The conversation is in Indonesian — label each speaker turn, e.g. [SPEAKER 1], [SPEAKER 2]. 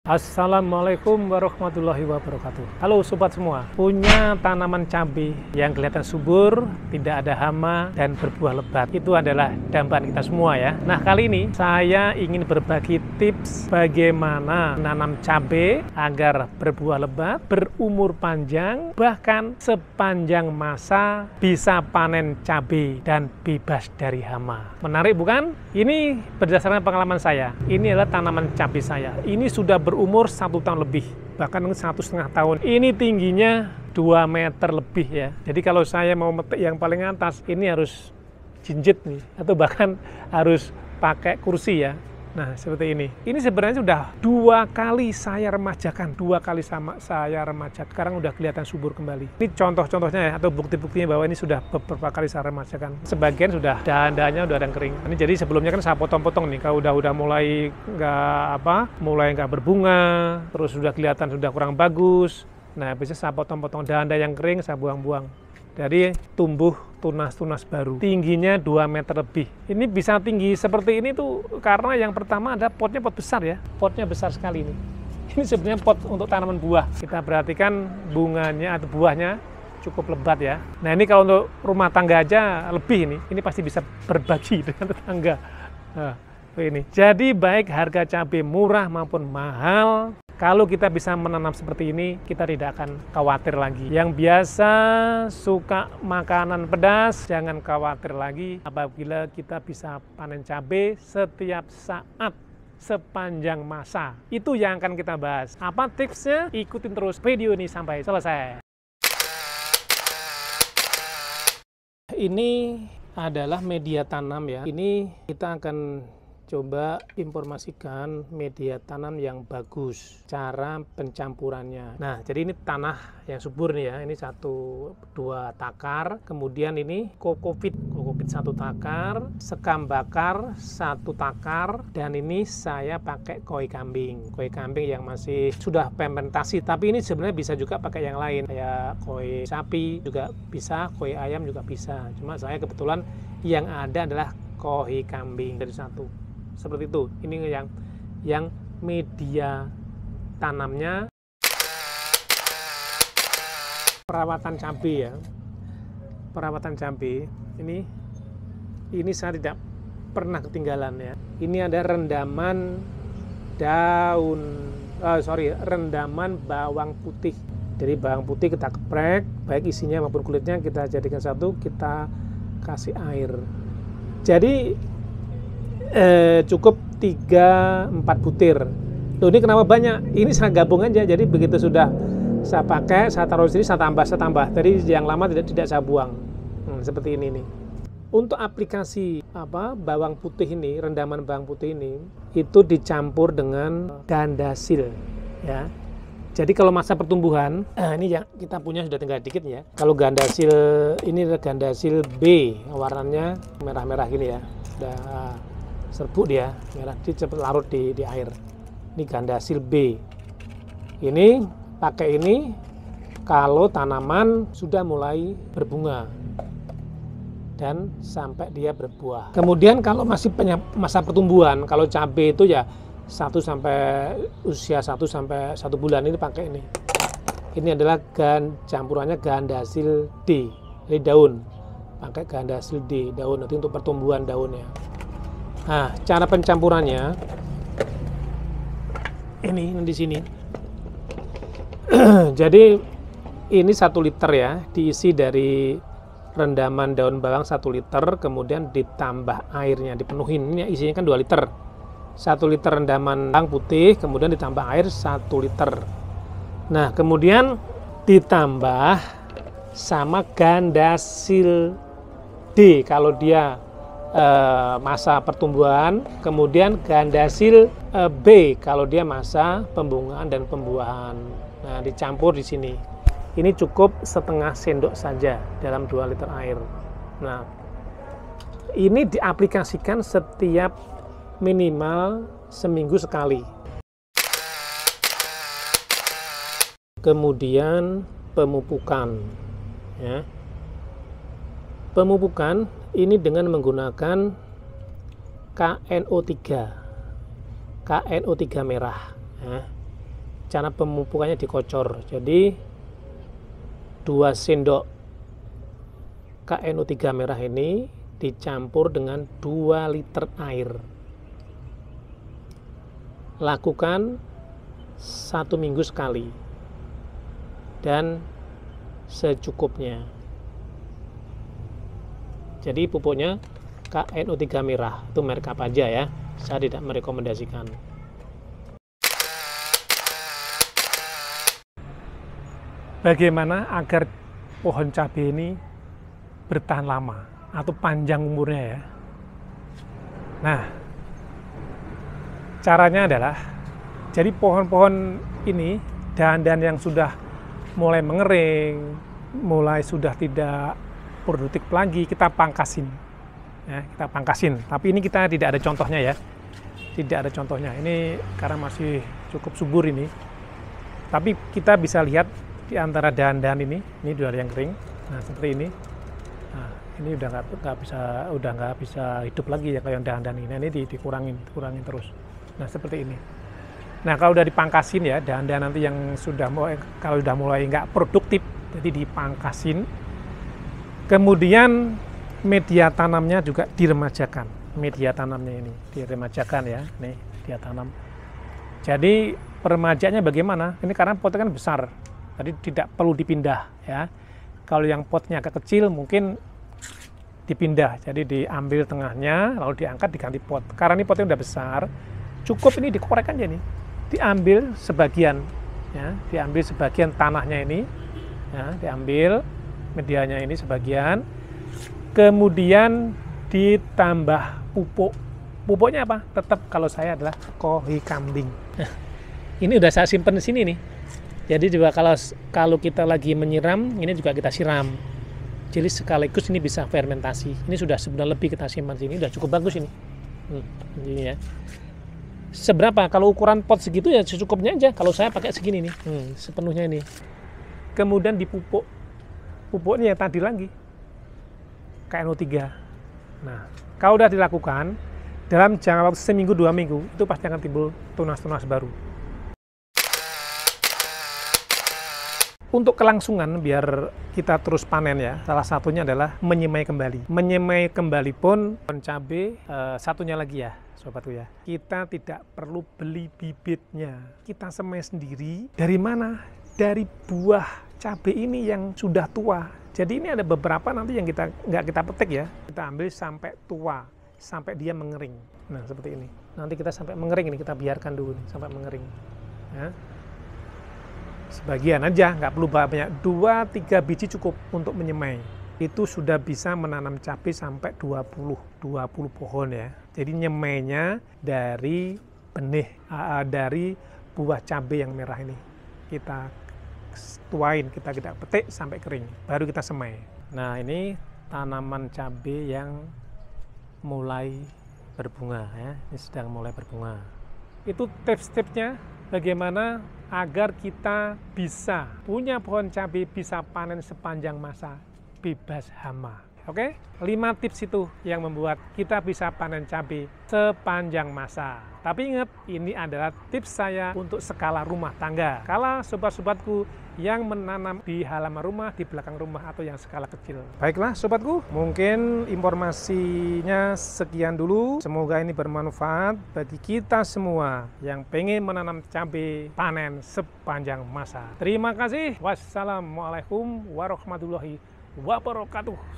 [SPEAKER 1] Assalamualaikum warahmatullahi wabarakatuh. Halo sobat semua, punya tanaman cabai yang kelihatan subur, tidak ada hama dan berbuah lebat. Itu adalah dambaan kita semua ya. Nah, kali ini saya ingin berbagi tips bagaimana menanam cabai agar berbuah lebat, berumur panjang, bahkan sepanjang masa bisa panen cabai dan bebas dari hama. Menarik bukan? Ini berdasarkan pengalaman saya. Ini adalah tanaman cabai saya. Ini sudah berumur 1 tahun lebih, bahkan 1,5 tahun. Ini tingginya 2 meter lebih ya. Jadi kalau saya mau metik yang paling atas, ini harus jinjit nih, atau bahkan harus pakai kursi ya. Nah, seperti ini. Ini sebenarnya sudah 2 kali saya remajakan. 2 kali saya remajakan. Sekarang udah kelihatan subur kembali. Ini contoh-contohnya ya, atau bukti-buktinya bahwa ini sudah beberapa kali saya remajakan. Sebagian sudah dahan-dahannya udah ada yang kering. Ini jadi sebelumnya kan saya potong-potong nih. Kalau udah mulai nggak berbunga, terus sudah kelihatan sudah kurang bagus. Nah, biasanya saya potong-potong dahan-dahan yang kering, saya buang-buang. Dari tumbuh tunas-tunas baru. Tingginya 2 meter lebih. Ini bisa tinggi seperti ini tuh karena yang pertama ada potnya, pot besar ya. Potnya besar sekali ini. Ini sebenarnya pot untuk tanaman buah. Kita perhatikan bunganya atau buahnya cukup lebat ya. Nah, ini kalau untuk rumah tangga aja lebih ini. Ini pasti bisa berbagi dengan tetangga. Nah, ini. Jadi baik harga cabai murah maupun mahal, kalau kita bisa menanam seperti ini, kita tidak akan khawatir lagi. Yang biasa suka makanan pedas, jangan khawatir lagi apabila kita bisa panen cabai setiap saat sepanjang masa. Itu yang akan kita bahas. Apa tipsnya? Ikutin terus video ini sampai selesai. Ini adalah media tanam ya. Ini kita akan coba informasikan media tanam yang bagus, cara pencampurannya. Nah, jadi ini tanah yang subur nih ya, ini 1-2 takar, kemudian ini kokopit 1 takar, sekam bakar 1 takar, dan ini saya pakai koi kambing yang masih sudah fermentasi, tapi ini sebenarnya bisa juga pakai yang lain, kayak koi sapi juga bisa, koi ayam juga bisa, cuma saya kebetulan yang ada adalah koi kambing dari 1. Seperti itu. Ini yang media tanamnya. Perawatan cabai ya. Perawatan cabai. Ini saya tidak pernah ketinggalan ya. Ini ada rendaman rendaman bawang putih. Jadi bawang putih kita geprek, baik isinya maupun kulitnya kita jadikan satu, kita kasih air. Jadi cukup 3-4 butir. Loh, ini kenapa banyak? Ini saya gabung aja. Jadi begitu sudah saya pakai, saya taruh di sini, saya tambah. Jadi yang lama tidak saya buang. Seperti ini nih. Untuk aplikasi bawang putih ini, rendaman bawang putih ini, itu dicampur dengan gandasil ya. Jadi kalau masa pertumbuhan, ini yang kita punya sudah tinggal dikit ya. Kalau gandasil ini adalah gandasil B, warnanya merah-merah gini ya. Udah serbuk dia merah, cepat larut di air. Ini gandasil B. Ini pakai ini kalau tanaman sudah mulai berbunga dan sampai dia berbuah. Kemudian kalau masih masa pertumbuhan, kalau cabai itu ya usia 1 sampai 1 bulan, ini pakai ini. Ini adalah campurannya gandasil D. Ini daun. Pakai gandasil D, daun, nanti untuk pertumbuhan daunnya. Nah, cara pencampurannya ini di sini. Jadi ini 1 liter ya, diisi dari rendaman daun bawang 1 liter, kemudian ditambah airnya, dipenuhin. Ini isinya kan 2 liter. 1 liter rendaman bawang putih, kemudian ditambah air 1 liter. Nah, kemudian ditambah sama gandasil D kalau dia masa pertumbuhan, kemudian gandasil B kalau dia masa pembungaan dan pembuahan. Nah, dicampur di sini. Ini cukup setengah sendok saja dalam 2 liter air. Nah, ini diaplikasikan setiap minimal seminggu sekali. Kemudian pemupukan ya. Pemupukan ini dengan menggunakan KNO3 merah. cara pemupukannya dikocor. Jadi 2 sendok KNO3 merah ini dicampur dengan 2 liter air. Lakukan 1 minggu sekali dan secukupnya. Jadi pupuknya KNO3 merah, itu merek apa aja ya, saya tidak merekomendasikan. Bagaimana agar pohon cabai ini bertahan lama atau panjang umurnya ya? Nah, caranya adalah, jadi pohon-pohon ini, dahan-dahan yang sudah mulai mengering, mulai sudah tidak produktif lagi, kita pangkasin. Ya, kita pangkasin. Tapi ini kita tidak ada contohnya ya. Tidak ada contohnya. Ini karena masih cukup subur ini. Tapi kita bisa lihat di antara dahan-dahan ini udah ada yang kering. Nah, seperti ini. Nah, ini udah nggak bisa hidup lagi ya kayak dahan-dahan ini. Nah, ini dikurangin terus. Nah, seperti ini. Nah, kalau udah dipangkasin ya, dahan-dahan nanti yang kalau udah mulai nggak produktif, jadi dipangkasin. Kemudian media tanamnya juga diremajakan. Media tanamnya ini diremajakan ya, nih dia tanam. Jadi peremajaannya bagaimana? Ini karena potnya kan besar, jadi tidak perlu dipindah ya. Kalau yang potnya agak kecil mungkin dipindah, jadi diambil tengahnya, lalu diangkat diganti pot. Karena ini potnya udah besar, cukup ini dikorek aja nih, diambil sebagian, ya, diambil sebagian tanahnya ini, ya, diambil medianya ini sebagian, kemudian ditambah pupuk. Pupuknya apa? Tetap kalau saya adalah kohi kambing. Ini udah saya simpen di sini nih. Jadi juga kalau kita lagi menyiram, ini juga kita siram. Jadi sekaligus ini bisa fermentasi. Ini sudah sebulan lebih kita simpan sini, udah cukup bagus ini. Ini ya. Seberapa? Kalau ukuran pot segitu ya secukupnya aja. Kalau saya pakai segini nih, sepenuhnya ini. Kemudian dipupuk. Pupuknya tadi lagi, KNO3. Nah, kalau udah dilakukan, dalam jangka waktu seminggu 2 minggu, itu pasti akan timbul tunas-tunas baru. Untuk kelangsungan biar kita terus panen ya, salah satunya adalah menyemai kembali. Menyemai kembali pun pohon cabai, satunya lagi ya, sobatku ya. Kita tidak perlu beli bibitnya. Kita semai sendiri. Dari mana? Dari buah cabai ini yang sudah tua. Jadi ini ada beberapa nanti yang nggak kita petik ya. Kita ambil sampai tua, sampai dia mengering. Nah, seperti ini. Nanti kita sampai mengering ini, kita biarkan dulu nih, sampai mengering. Ya. Sebagian aja, nggak perlu banyak, 2-3 biji cukup untuk menyemai. Itu sudah bisa menanam cabai sampai 20 pohon ya. Jadi nyemainya dari benih, dari buah cabai yang merah ini. Kita tuain, kita petik sampai kering, baru kita semai. Nah, ini tanaman cabai yang mulai berbunga ya, ini sedang mulai berbunga. Itu tips-tipsnya bagaimana agar kita bisa punya pohon cabai bisa panen sepanjang masa, bebas hama. Oke? 5 tips itu yang membuat kita bisa panen cabai sepanjang masa. Tapi ingat, ini adalah tips saya untuk skala rumah tangga. Kalau sobat-sobatku yang menanam di halaman rumah, di belakang rumah, atau yang skala kecil. Baiklah sobatku, mungkin informasinya sekian dulu. Semoga ini bermanfaat bagi kita semua yang pengen menanam cabai panen sepanjang masa. Terima kasih. Wassalamualaikum warahmatullahi wabarakatuh.